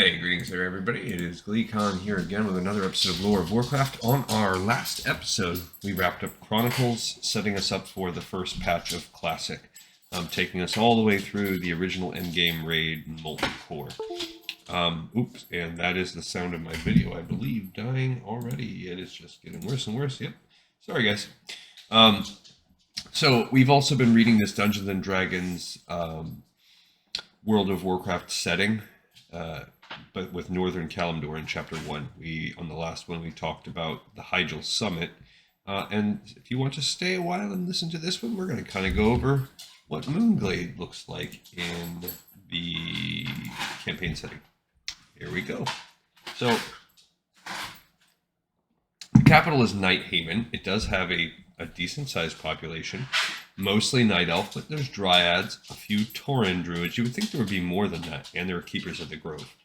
Hey, greetings there, everybody. It is GleeCon here again with another episode of Lore of Warcraft. On our last episode, we wrapped up Chronicles, setting us up for the first patch of Classic, taking us all the way through the original endgame raid, Molten Core. Oops, and that is the sound of my video, I believe, dying already. It is just getting worse and worse. Yep. Sorry, guys. So we've also been reading this Dungeons and Dragons World of Warcraft setting. But with Northern Kalimdor in Chapter 1. On the last one, we talked about the Hyjal Summit. And if you want to stay a while and listen to this one, we're going to kind of go over what Moonglade looks like in the campaign setting. Here we go. So, the capital is Nighthaven. It does have a decent-sized population, mostly Night Elf, but there's Dryads, a few Tauren Druids. You would think there would be more than that, and there are Keepers of the Grove.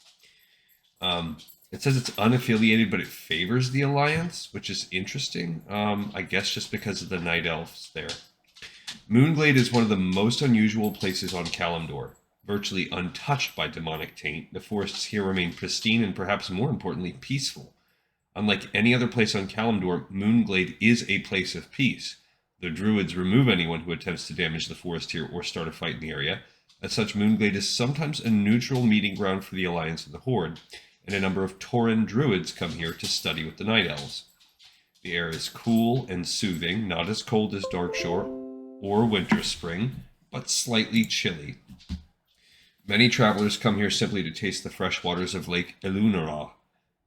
It says it's unaffiliated, but it favors the Alliance, which is interesting, I guess just because of the Night Elves there. Moonglade is one of the most unusual places on Kalimdor. Virtually untouched by demonic taint, the forests here remain pristine and perhaps more importantly, peaceful. Unlike any other place on Kalimdor, Moonglade is a place of peace. The Druids remove anyone who attempts to damage the forest here or start a fight in the area. As such, Moonglade is sometimes a neutral meeting ground for the Alliance and the Horde, and a number of Tauren Druids come here to study with the Night Elves. The air is cool and soothing, not as cold as Darkshore or Winter Spring, but slightly chilly. Many travelers come here simply to taste the fresh waters of Lake Elunara.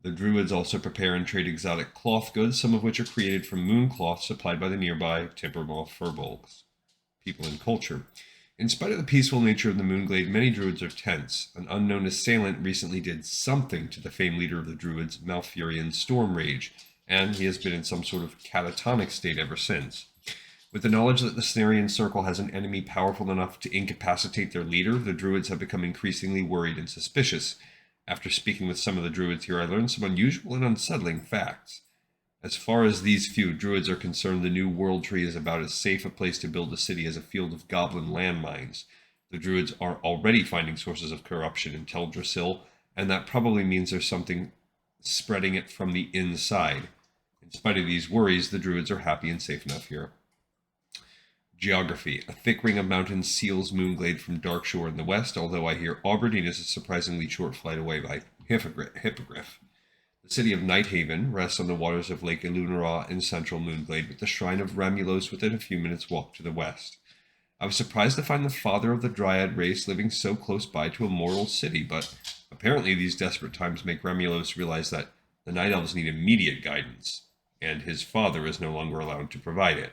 The Druids also prepare and trade exotic cloth goods, some of which are created from moon cloth supplied by the nearby Timbermaw Furbolgs. People and culture. In spite of the peaceful nature of the Moonglade, many Druids are tense. An unknown assailant recently did something to the famed leader of the Druids, Malfurion Stormrage, and he has been in some sort of catatonic state ever since. With the knowledge that the Cenarian Circle has an enemy powerful enough to incapacitate their leader, the Druids have become increasingly worried and suspicious. After speaking with some of the Druids here, I learned some unusual and unsettling facts. As far as these few Druids are concerned, the new World Tree is about as safe a place to build a city as a field of goblin landmines. The Druids are already finding sources of corruption in Teldrassil, and that probably means there's something spreading it from the inside. In spite of these worries, the Druids are happy and safe enough here. Geography. A thick ring of mountains seals Moonglade from Darkshore in the west, although I hear Aberdeen is a surprisingly short flight away by Hippogriff. The city of Nighthaven rests on the waters of Lake Elunara in central Moonglade, with the shrine of Remulos within a few minutes' walk to the west. I was surprised to find the father of the Dryad race living so close by to a mortal city, but apparently these desperate times make Remulos realize that the Night Elves need immediate guidance, and his father is no longer allowed to provide it.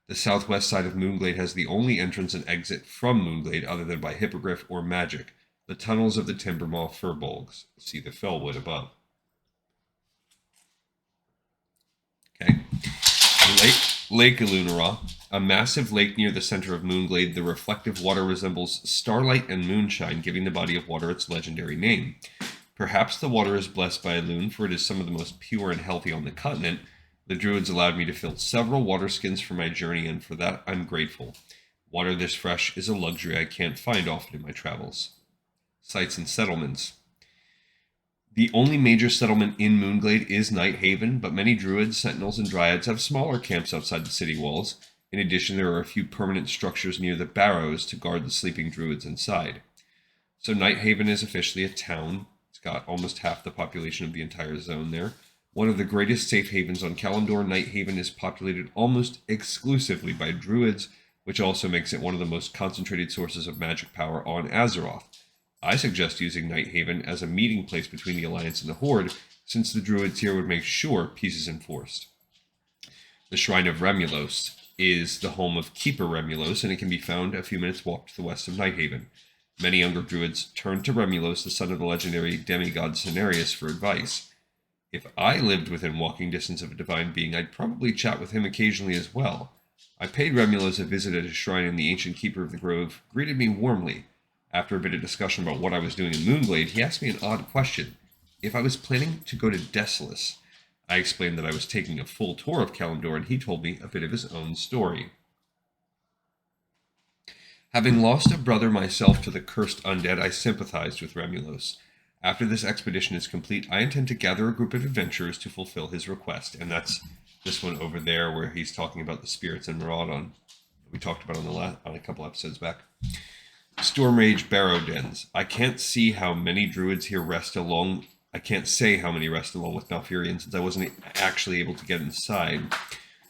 The southwest side of Moonglade has the only entrance and exit from Moonglade other than by Hippogriff or magic, the tunnels of the Timbermaw Furbolgs. See the Fellwood above. Okay. Lake Elunara, a massive lake near the center of Moonglade. The reflective water resembles starlight and moonshine, giving the body of water its legendary name. Perhaps the water is blessed by Elune, for it is some of the most pure and healthy on the continent. The Druids allowed me to fill several water skins for my journey, and for that I'm grateful. Water this fresh is a luxury I can't find often in my travels. Sites and settlements. The only major settlement in Moonglade is Nighthaven, but many Druids, Sentinels, and Dryads have smaller camps outside the city walls. In addition, there are a few permanent structures near the barrows to guard the sleeping Druids inside. So Nighthaven is officially a town. It's got almost half the population of the entire zone there. One of the greatest safe havens on Kalimdor, Nighthaven is populated almost exclusively by Druids, which also makes it one of the most concentrated sources of magic power on Azeroth. I suggest using Nighthaven as a meeting place between the Alliance and the Horde, since the Druids here would make sure peace is enforced. The Shrine of Remulos is the home of Keeper Remulos, and it can be found a few minutes' walk to the west of Nighthaven. Many younger Druids turn to Remulos, the son of the legendary demigod Cenarius, for advice. If I lived within walking distance of a divine being, I'd probably chat with him occasionally as well. I paid Remulos a visit at his shrine, and the ancient Keeper of the Grove greeted me warmly. After a bit of discussion about what I was doing in Moonglade, he asked me an odd question. If I was planning to go to Desolace, I explained that I was taking a full tour of Kalimdor, and he told me a bit of his own story. Having lost a brother myself to the cursed undead, I sympathized with Remulos. After this expedition is complete, I intend to gather a group of adventurers to fulfill his request. And that's this one over there where he's talking about the spirits in Maraudon. We talked about on a couple episodes back. Stormrage Barrow Dens. I can't see how many druids here rest along. I can't say how many rest along with Malfurion since I wasn't actually able to get inside.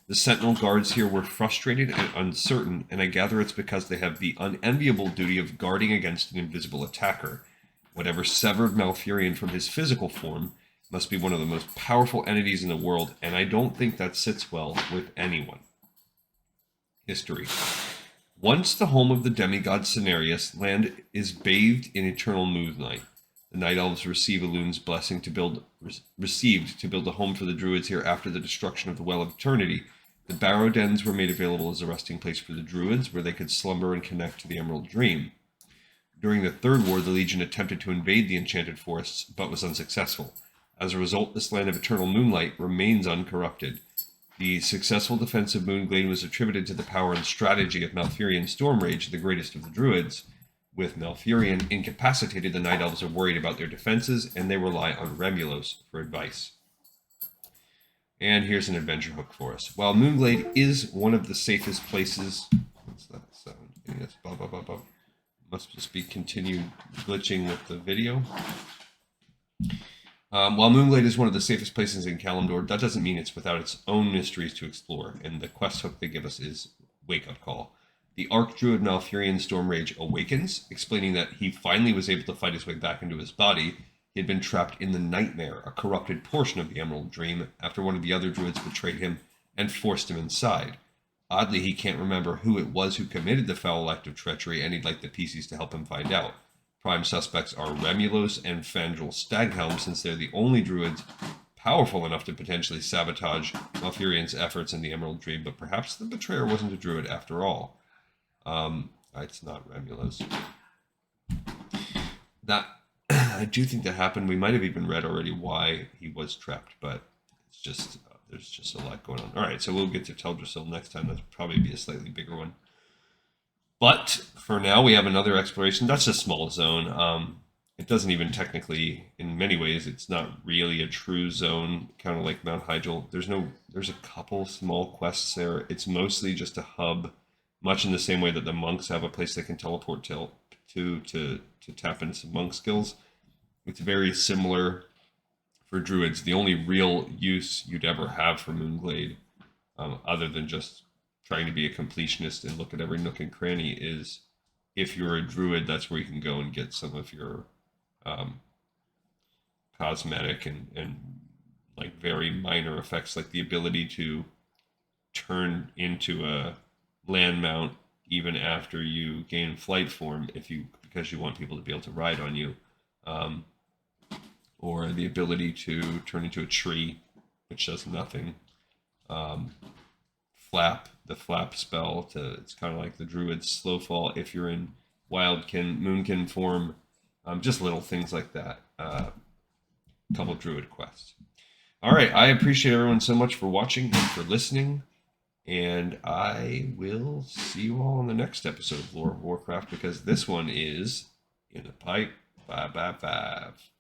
The sentinel guards here were frustrated and uncertain, and I gather it's because they have the unenviable duty of guarding against an invisible attacker. Whatever severed Malfurion from his physical form must be one of the most powerful entities in the world, and I don't think that sits well with anyone. History. Once the home of the demigod Cenarius, land is bathed in eternal moonlight. The Night Elves receive Elun's blessing received to build a home for the druids here after the destruction of the Well of Eternity. The Barrow Dens were made available as a resting place for the druids, where they could slumber and connect to the Emerald Dream. During the Third War, the Legion attempted to invade the Enchanted Forests, but was unsuccessful. As a result, this land of eternal moonlight remains uncorrupted. The successful defense of Moonglade was attributed to the power and strategy of Malfurion Stormrage, the greatest of the druids. With Malfurion incapacitated, the Night Elves are worried about their defenses, and they rely on Remulos for advice. And here's an adventure hook for us. While Moonglade is one of the safest places... What's that sound? Yes, blah, blah, blah, blah. Must just be continued glitching with the video. While Moonglade is one of the safest places in Kalimdor, that doesn't mean it's without its own mysteries to explore, and the quest hook they give us is Wake Up Call. The Archdruid Malfurion Stormrage awakens, explaining that he finally was able to fight his way back into his body. He had been trapped in the Nightmare, a corrupted portion of the Emerald Dream, after one of the other druids betrayed him and forced him inside. Oddly, he can't remember who it was who committed the foul act of treachery, and he'd like the PCs to help him find out. Prime suspects are Remulos and Fandral Staghelm, since they're the only druids powerful enough to potentially sabotage Malfurion's efforts in the Emerald Dream, but perhaps the betrayer wasn't a druid after all. It's not Remulos. That I do think that happened. We might have even read already why he was trapped, but it's just there's just a lot going on. All right, so we'll get to Teldrassil next time. That'll probably be a slightly bigger one. But for now, we have another exploration. That's a small zone. It doesn't even technically, in many ways, it's not really a true zone, kind of like Mount Hyjal. There's a couple small quests there. It's mostly just a hub, much in the same way that the monks have a place they can teleport to tap into some monk skills. It's very similar for druids. The only real use you'd ever have for Moonglade, other than just trying to be a completionist and look at every nook and cranny, is if you're a druid, that's where you can go and get some of your cosmetic and like very minor effects, like the ability to turn into a land mount even after you gain flight form, because you want people to be able to ride on you, or the ability to turn into a tree, which does nothing. The flap spell it's kind of like the druid's slow fall if you're in moonkin form. Just little things like that. Couple druid quests. All right, I appreciate everyone so much for watching and for listening, and I will see you all on the next episode of Lore of Warcraft, because this one is in the pipe. 5 by 5.